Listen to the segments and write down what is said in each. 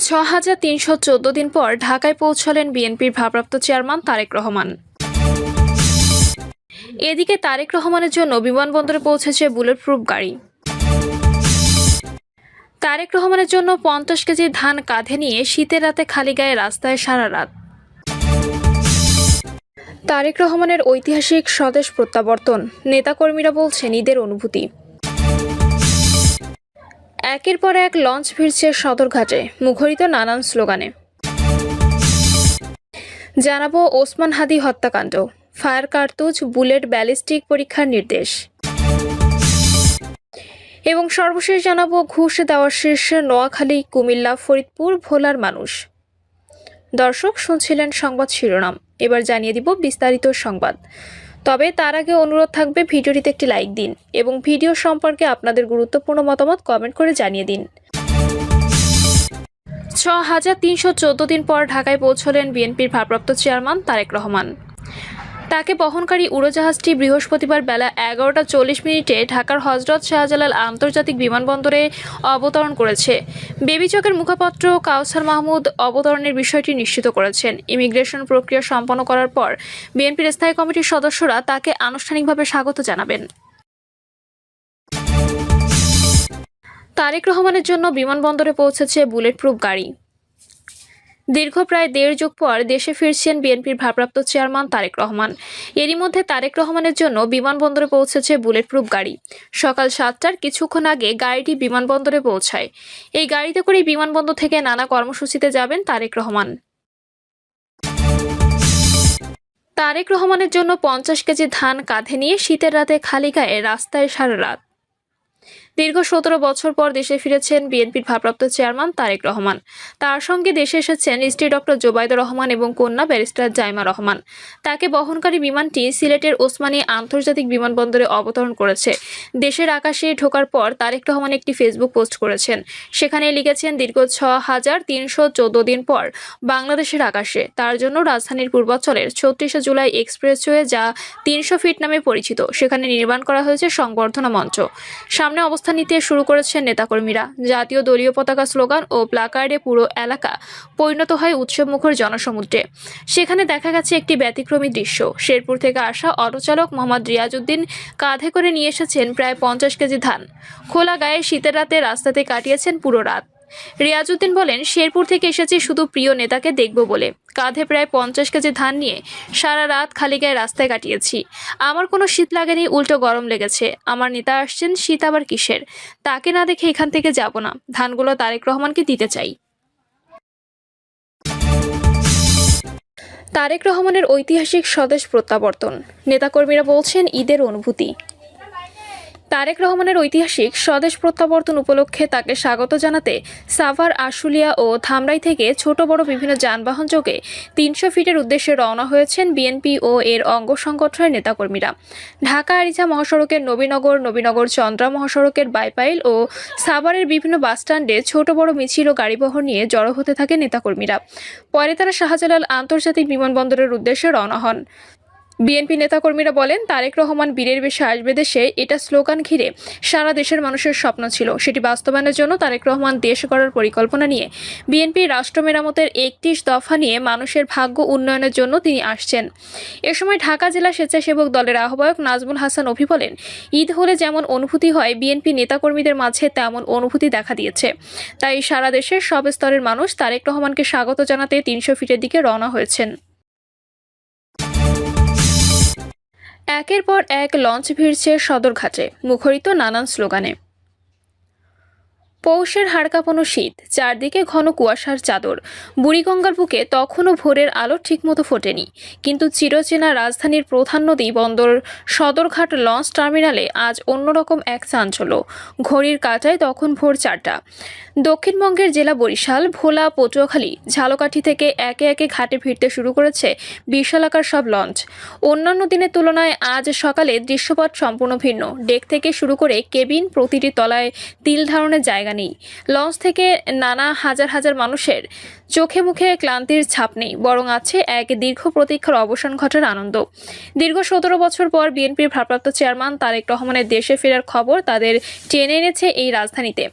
৬,৩১৪ দিন পর ঢাকায় পৌঁছলেন বিএনপির ভারপ্রাপ্ত চেয়ারম্যান তারেক রহমান। এদিকে তারেক রহমানের জন্য বিমানবন্দরে পৌঁছেছে বুলেট প্রুফ গাড়ি। তারেক রহমানের জন্য ৫০ কেজি ধান কাঁধে নিয়ে শীতের রাতে খালি গায়ে রাস্তায় সারা রাত। তারেক রহমানের ঐতিহাসিক স্বদেশ প্রত্যাবর্তন, নেতাকর্মীরা বলছেন ঈদের অনুভূতি। একের পর এক লঞ্চ ভিড়ছে সদরঘাটে, মুখরিত নানান স্লোগানে। জানাবো ওসমান হাদি হত্যাকাণ্ড, ফায়ার কার্তুজ, বুলেট, ব্যালিস্টিক পরীক্ষার নির্দেশ। এবং সর্বশেষ জানাবো ঘুষ দেওয়ার শীর্ষে নোয়াখালী, কুমিল্লা, ফরিদপুর, ভোলার মানুষ। দর্শক, শুনছিলেন সংবাদ শিরোনাম, এবার জানিয়ে দিব বিস্তারিত সংবাদ। তবে তার আগে অনুরোধ থাকবে ভিডিওটিতে একটি লাইক দিন এবং ভিডিও সম্পর্কে আপনাদের গুরুত্বপূর্ণ মতামত কমেন্ট করে জানিয়ে দিন। ৬,৩১৪ দিন পর ঢাকায় পৌঁছলেন বিএনপির ভারপ্রাপ্ত চেয়ারম্যান তারেক রহমান। তাকে বহনকারী উড়োজাহাজটি বৃহস্পতিবার বেলা ১১টা ৪০ ঢাকার হযরত শাহজালাল আন্তর্জাতিক বিমানবন্দরে অবতরণ করেছে। বেবি চকের মুখপাত্র কাউসার মাহমুদ অবতরণের বিষয়টি নিশ্চিত করেছেন। ইমিগ্রেশন প্রক্রিয়া সম্পন্ন করার পর বিএনপির স্থায়ী কমিটির সদস্যরা তাকে আনুষ্ঠানিকভাবে স্বাগত জানাবেন। তারেক রহমানের জন্য বিমানবন্দরে পৌঁছেছে বুলেট প্রুফ গাড়ি। দীর্ঘ প্রায় ১.৫ যুগ পর দেশে ফিরছেন বিএনপির ভারপ্রাপ্ত চেয়ারম্যান তারেক রহমান। এরই মধ্যে তারেক রহমানের জন্য বিমানবন্দরে পৌঁছেছে বুলেট প্রুফ গাড়ি। সকাল ৭টার কিছুক্ষণ আগে গাড়িটি বিমানবন্দরে পৌঁছায়। এই গাড়িতে করে বিমানবন্দর থেকে নানা কর্মসূচিতে যাবেন তারেক রহমান। তারেক রহমানের জন্য ৫০ কেজি ধান কাঁধে নিয়ে শীতের রাতে খালি গায়ে রাস্তায় সারা রাত। দীর্ঘ ১৭ বছর পর দেশে ফিরেছেন বিএনপির ভারপ্রাপ্ত চেয়ারম্যান তারেক রহমান। তার সঙ্গে দেশে এসেছেন স্ত্রী ডক্টর জোবাইদা রহমান এবং কন্যা ব্যারিস্টার জাইমা রহমান। তাকে বহনকারী বিমানটি সিলেটের ওসমানী আন্তর্জাতিক বিমানবন্দরে অবতরণ করেছে। দেশের আকাশে ঢোকার পর তারেক রহমান একটি ফেসবুক পোস্ট করেছেন। সেখানে লিখেছেন, দীর্ঘ ৬,৩১৪ দিন পর বাংলাদেশের আকাশে। তার জন্য রাজধানীর পূর্বাঞ্চলের ৩৬শে জুলাই এক্সপ্রেসওয়ে, যা ৩০০ ফিট নামে পরিচিত, সেখানে নির্মাণ করা হয়েছে সংবর্ধনা মঞ্চ। সামনে অবস্থান নিতে শুরু করেছেন নেতাকর্মীরা। জাতীয় দলীয় পতাকা, স্লোগান ও প্লাকার্ডে পুরো এলাকা পরিণত হয় উৎসবমুখর জনসমুদ্রে। সেখানে দেখা গেছে একটি ব্যতিক্রমী দৃশ্য। শেরপুর থেকে আসা অটোচালক মোহাম্মদ রিয়াজউদ্দিন কাঁধে করে নিয়ে এসেছেন প্রায় ৫০ কেজি ধান। খোলা গায়ে শীতের রাতে রাস্তাতে কাটিয়েছেন পুরো রাত। রিয়াজউদ্দিন বলেন, শেরপুর থেকে এসেছি শুধু প্রিয় নেতাকে দেখব বলে। কাঁধে প্রায় ৫০ কেজি ধান নিয়ে সারা রাত খালি গায়ে রাস্তায় কাটিয়েছি। আমার কোনো শীত লাগেনি, উল্টো গরম লেগেছে। আমার নেতা আসছেন, শীত আবার কিসের? তাকে না দেখে এখান থেকে যাব না। ধানগুলো তারেক রহমানকে দিতে চাই। তারেক রহমানের ঐতিহাসিক স্বদেশ প্রত্যাবর্তন, নেতাকর্মীরা বলছেন ঈদের অনুভূতি। তারেক রহমানের ঐতিহাসিক স্বদেশ প্রত্যাবর্তন উপলক্ষে তাকে স্বাগত জানাতে সাভার, আশুলিয়া ও ধামরাই থেকে ছোট বড় বিভিন্ন যানবাহন যোগে ৩০০ ফিটের উদ্দেশ্যে রওনা হয়েছেন বিএনপি ও এর অঙ্গ সংগঠনের নেতাকর্মীরা। ঢাকা আরিচা মহাসড়কের নবীনগর চন্দ্রা মহাসড়কের বাইপাইল ও সাভারের বিভিন্ন বাসস্ট্যান্ডে ছোট বড় মিছিল ও গাড়িবহর নিয়ে জড়ো হতে থাকে নেতাকর্মীরা। পরে তারা শাহজালাল আন্তর্জাতিক বিমানবন্দরের উদ্দেশ্যে রওনা হন। বিএনপি নেতাকর্মীরা বলেন, তারেক রহমান বীরের বেশে আসবে দেশে, এটা স্লোগান ঘিরে সারা দেশের মানুষের স্বপ্ন ছিল। সেটি বাস্তবায়নের জন্য তারেক রহমান দেশ গড়ার পরিকল্পনা নিয়ে বিএনপি রাষ্ট্র মেরামতের ৩১ দফা নিয়ে মানুষের ভাগ্য উন্নয়নের জন্য তিনি আসছেন। এ সময় ঢাকা জেলা স্বেচ্ছাসেবক দলের আহ্বায়ক নাজমুল হাসান অভি বলেন, ঈদ হলে যেমন অনুভূতি হয় বিএনপি নেতাকর্মীদের মাঝে তেমন অনুভূতি দেখা দিয়েছে। তাই সারা দেশের সব স্তরের মানুষ তারেক রহমানকে স্বাগত জানাতে ৩০০ ফিটের দিকে রওনা হয়েছেন। একের পর এক লঞ্চ ভিড়ছে সদরঘাটে, মুখরিত নানান স্লোগানে। পৌষের হাড়কাঁপানো শীত, চারদিকে ঘন কুয়াশার চাদর। বুড়িগঙ্গার বুকে তখনও ভোরের আলো ঠিকমতো ফোটেনি, কিন্তু চিরচেনা রাজধানীর প্রধান নদী বন্দর সদরঘাট লঞ্চ টার্মিনালে আজ অন্যরকম এক চাঞ্চল্য। ঘড়ির কাঁটায় তখন ভোর ৪টা। দক্ষিণবঙ্গের জেলা বরিশাল, ভোলা, পটুয়াখালী, ঝালকাঠি থেকে একে একে ঘাটে ভিড়তে শুরু করেছে বিশালাকার সব লঞ্চ। অন্যান্য দিনের তুলনায় আজ সকালে দৃশ্যপট সম্পূর্ণ ভিন্ন। ডেক থেকে শুরু করে কেবিন, প্রতিটি তলায় তিল ধারণের জায়গা নেই। লঞ্চ থেকে নানা হাজার হাজার মানুষের চোখে মুখে ক্লান্তির ছাপ নেই, বরং আছে এক দীর্ঘ প্রতীক্ষার অবসান ঘটার আনন্দ। দীর্ঘ 17 বছর পর বিএনপির ভারপ্রাপ্ত চেয়ারম্যান তারেক রহমানের দেশে ফেরার খবর তাদের টেনে এনেছে এই রাজধানীতে।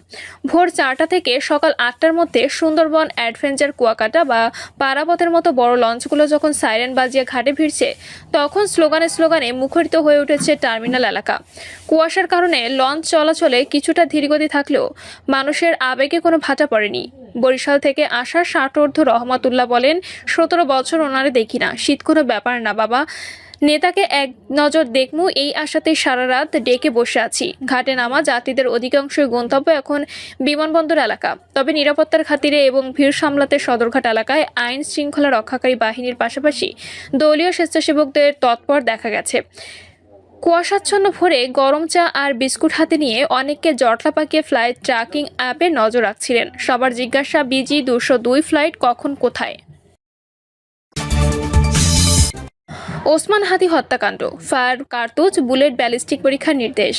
ভোর 4টা থেকে সকাল 8টার মধ্যে সুন্দরবন, অ্যাডভেঞ্চার, কুয়াকাটা বা পারাবতের মতো বড় লঞ্চগুলো যখন সাইরেন বাজিয়ে ঘাটে ভিড়ছে, তখন স্লোগানে স্লোগানে মুখরিত হয়ে উঠেছে টার্মিনাল এলাকা। কুয়াশার কারণে লঞ্চ চলাচলে কিছুটা ধীরগতি থাকলেও মানুষের আবেগে কোনো ভাটা পড়েনি। বরিশাল থেকে আসা ষাটোর্ধ্ব রহমাতুল্লাহ বলেন, 17 বছর ওনারে দেখি না, শীত কোনো ব্যাপার না বাবা, নেতাকে এক নজর দেখমু এই আশাতেই সারা রাত ডেকে বসে আছি। ঘাটে নামা যাত্রীদের অধিকাংশই গন্তব্য এখন বিমানবন্দর এলাকা। তবে নিরাপত্তার খাতিরে এবং ভিড় সামলাতে সদরঘাট এলাকায় আইন শৃঙ্খলা রক্ষাকারী বাহিনীর পাশাপাশি দলীয় স্বেচ্ছাসেবকদের তৎপর দেখা গেছে। কুয়াশাচ্ছন্ন ভোরে গরম চা আর বিস্কুট হাতে নিয়ে অনেককে জটলা পাকিয়ে ফ্লাইট ট্র্যাকিং অ্যাপে নজর রাখছিলেন। সবার জিজ্ঞাসা, বিজি 202 ফ্লাইট কখন কোথায়? ওসমান হাদি হত্যাকাণ্ড, ফায়ার কার্তুজ, বুলেট, ব্যালিস্টিক পরীক্ষার নির্দেশ।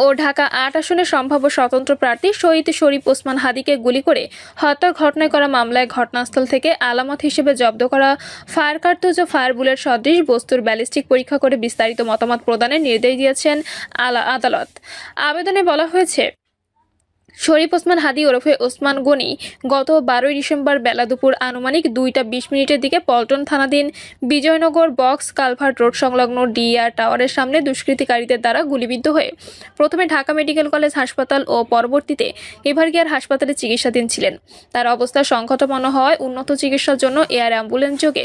ও ঢাকা 8 আসনের সম্ভাব্য স্বতন্ত্র প্রার্থী শহীদ শরীফ ওসমান হাদিকে গুলি করে হত্যার ঘটনায় করা মামলায় ঘটনাস্থল থেকে আলামত হিসেবে জব্দ করা ফায়ার কার্তুজ ও ফায়ার বুলেট সদৃশ বস্তুর ব্যালিস্টিক পরীক্ষা করে বিস্তারিত মতামত প্রদানের নির্দেশ দিয়েছেন আদালত। আবেদনে বলা হয়েছে, শরীফ ওসমান হাদি ওরফে ওসমান গনি গত 12 ডিসেম্বর বেলা দুপুর আনুমানিক 2টা 20 মিনিটের দিকে পল্টন থানাধীন বিজয়নগর বক্স কালভার্ট রোড সংলগ্ন ডিআর টাওয়ারের সামনে দুষ্কৃতিকারীদের দ্বারা গুলিবিদ্ধ হয়ে প্রথমে ঢাকা মেডিকেল কলেজ হাসপাতাল ও পরবর্তীতে এভারকেয়ার হাসপাতালে চিকিৎসাধীন ছিলেন। তার অবস্থা সংকটাপন্ন হওয়ায় উন্নত চিকিৎসার জন্য এয়ার অ্যাম্বুলেন্স যোগে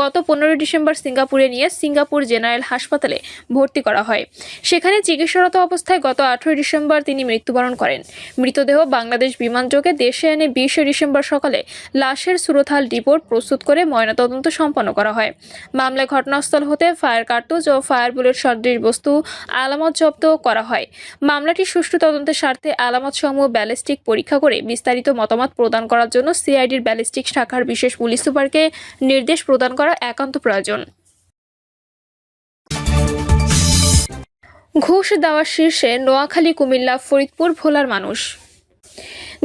গত 15 ডিসেম্বর সিঙ্গাপুরে নিয়ে সিঙ্গাপুর জেনারেল হাসপাতালে ভর্তি করা হয়। সেখানে চিকিৎসারত অবস্থায় গত 18 ডিসেম্বর তিনি মৃত্যুবরণ করেন। মৃতদেহ বাংলাদেশ বিমানযোগে দেশে এনে 20 ডিসেম্বর সকালে লাশের সুরতহাল রিপোর্ট প্রস্তুত করে ময়নাতদন্ত সম্পন্ন করা হয়। মামলায় ঘটনাস্থল হতে ফায়ার কার্তুজ ও ফায়ার বুলেট সদৃশ বস্তু আলামত জব্দ করা হয়। মামলাটি সুষ্ঠু তদন্তের স্বার্থে আলামতসমূহ ব্যালিস্টিক পরীক্ষা করে বিস্তারিত মতামত প্রদান করার জন্য সিআইডির ব্যালিস্টিক শাখার বিশেষ পুলিশ সুপারকে নির্দেশ প্রদান করা একান্ত প্রয়োজন। ঘুষ দেওয়ার শীর্ষে নোয়াখালী, কুমিল্লা, ফরিদপুর, ভোলার মানুষ।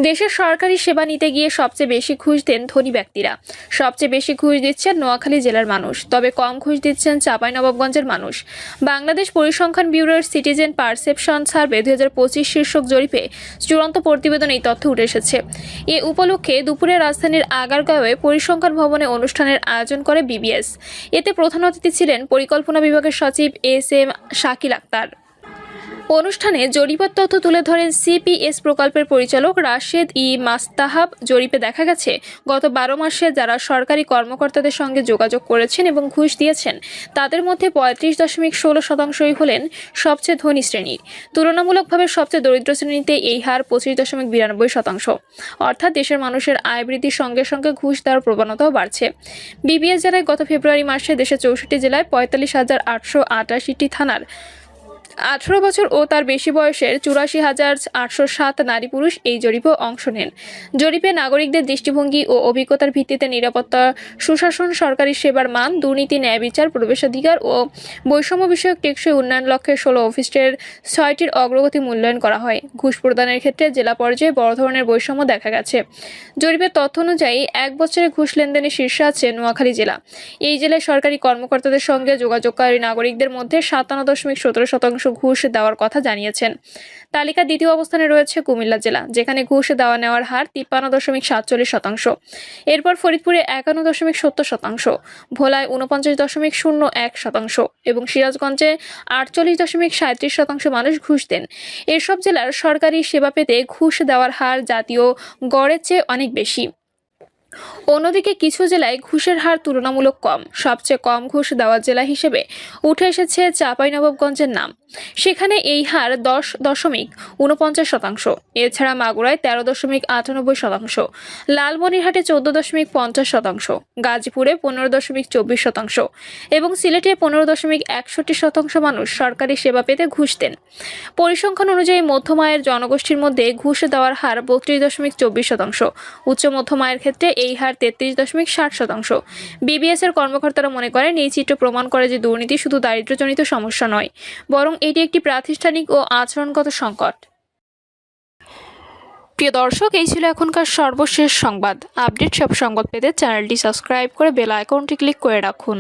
দেশের সরকারি সেবা নিতে গিয়ে সবচেয়ে বেশি ঘুষ দেন ধনী ব্যক্তিরা। সবচেয়ে বেশি ঘুষ দিচ্ছেন নোয়াখালী জেলার মানুষ, তবে কম ঘুষ দিচ্ছেন চাঁপাইনবাবগঞ্জের মানুষ। বাংলাদেশ পরিসংখ্যান ব্যুরোর সিটিজেন পারসেপশন সার্ভে 2025 শীর্ষক জরিপে চূড়ান্ত প্রতিবেদন এই তথ্য উঠে এসেছে। এ উপলক্ষে দুপুরে রাজধানীর আগারগাঁওয়ে পরিসংখ্যান ভবনে অনুষ্ঠানের আয়োজন করে বিবিএস। এতে প্রধান অতিথি ছিলেন পরিকল্পনা বিভাগের সচিব এস.এম. শাকিল আক্তার। অনুষ্ঠানে জরিপের তথ্য তুলে ধরেন সিপিএস প্রকল্পের পরিচালক রাশেদ ই মাস্তাহাব। জরিপে দেখা গেছে, গত 12 মাসে যারা সরকারি কর্মকর্তাদের সঙ্গে যোগাযোগ করেছেন এবং ঘুষ দিয়েছেন, তাদের মধ্যে 35.16% হলেন সবচেয়ে ধনী শ্রেণীর। তুলনামূলকভাবে সবচেয়ে দরিদ্র শ্রেণীতে এই হার 25.92%। অর্থাৎ দেশের মানুষের আয় বৃদ্ধির সঙ্গে সঙ্গে ঘুষ দেওয়ার প্রবণতাও বাড়ছে। বিবিএস জানায়, গত ফেব্রুয়ারি মাসে দেশের 64 জেলায় 45,888টি থানার 18 বছর ও তার বেশি বয়সের 84,807 নারী পুরুষ এই জরিপে অংশ নেন। জরিপে নাগরিকদের দৃষ্টিভঙ্গি ও অভিজ্ঞতার ভিত্তিতে নিরাপত্তা, সুশাসন, সরকারি সেবার মান, দুর্নীতি, ন্যায় বিচার, প্রবেশাধিকার ও বৈষম্য বিষয়ক টেকসই উন্নয়ন লক্ষ্যে 16 অফিসের 6টির অগ্রগতি মূল্যায়ন করা হয়। ঘুষ প্রদানের ক্ষেত্রে জেলা পর্যায়ে বড় ধরনের বৈষম্য দেখা গেছে। জরিপের তথ্য অনুযায়ী 1 বছরে ঘুষ লেনদেনের শীর্ষে আছে নোয়াখালী জেলা। এই জেলায় সরকারি কর্মকর্তাদের সঙ্গে যোগাযোগকারী নাগরিকদের মধ্যে 57.17% ঘুষ দেওয়ার কথা জানিয়েছেন। তালিকার দ্বিতীয় অবস্থানে রয়েছে কুমিল্লা জেলা, যেখানে ঘুষ দেওয়া নেওয়ার হার 53.47%। এরপর ফরিদপুরে 51.70%, ভোলায় 49.01% এবং সিরাজগঞ্জে 48.37% মানুষ ঘুষ দেন। এসব জেলার সরকারি সেবা পেতে ঘুষ দেওয়ার হার জাতীয় গড়ের চেয়ে অনেক বেশি। অন্যদিকে কিছু জেলায় ঘুষের হার তুলনামূলক কম। সবচেয়ে কম ঘুষ দেওয়া জেলা হিসেবে উঠে এসেছে চাঁপাইনবাবগঞ্জের নাম। সেখানে এই হার 10.49%। এছাড়া মাগুরায় 13.98%, লালমনিরহাটে 14.50%, গাজীপুরে 15.24% এবং সিলেটে 15.61% মানুষ সরকারি সেবা পেতে ঘুষ দেন। পরিসংখ্যান অনুযায়ী মধ্যম আয়ের জনগোষ্ঠীর মধ্যে ঘুষ দেওয়ার হার 32.24%। উচ্চ মধ্যম আয়ের ক্ষেত্রে এই হার 33.60%। বিবিএস এর কর্মকর্তারা মনে করেন, এই চিত্র প্রমাণ করে যে দুর্নীতি শুধু দারিদ্র্যজনিত সমস্যা নয়, বরং এটি একটি প্রাতিষ্ঠানিক ও আচরণগত সংকট। প্রিয় দর্শক, এই ছিল এখনকার সর্বশেষ সংবাদ আপডেট। সব সংবাদ পেতে চ্যানেলটি সাবস্ক্রাইব করে বেল আইকনটি ক্লিক করে রাখুন।